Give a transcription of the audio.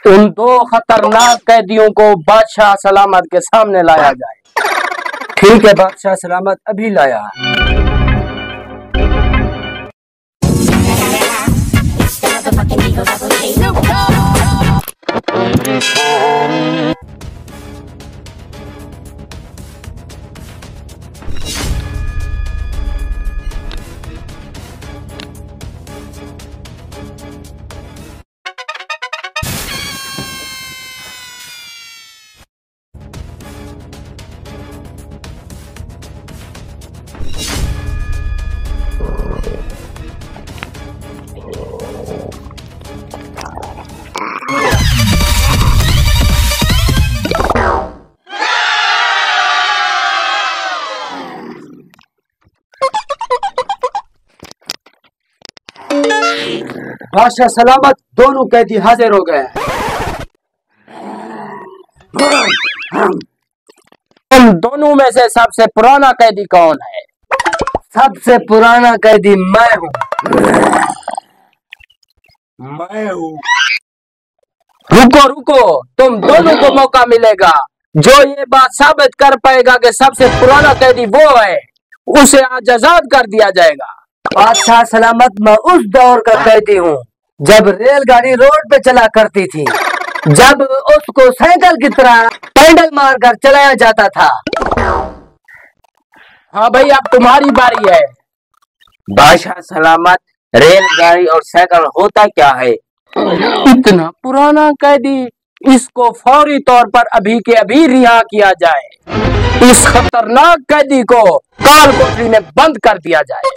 उन दो खतरनाक कैदियों को बादशाह सलामत के सामने लाया जाए। ठीक है बादशाह सलामत, अभी लाया। बादशाह सलामत, दोनों कैदी हाजिर हो गए हैं। तुम दोनों में से सबसे पुराना कैदी कौन है? सबसे पुराना कैदी मैं हूँ। रुको रुको, तुम दोनों को मौका मिलेगा। जो ये बात साबित कर पाएगा कि सबसे पुराना कैदी वो है, उसे आज आजाद कर दिया जाएगा। बादशाह सलामत, मैं उस दौर का कैदी हूँ जब रेलगाड़ी रोड पे चला करती थी, जब उसको साइकिल की तरह पैडल मारकर चलाया जाता था। हाँ भाई, अब तुम्हारी बारी है। बादशाह सलामत, रेलगाड़ी और साइकिल होता क्या है? इतना पुराना कैदी, इसको फौरी तौर पर अभी के अभी रिहा किया जाए। इस खतरनाक कैदी को काल कोठरी में बंद कर दिया जाए।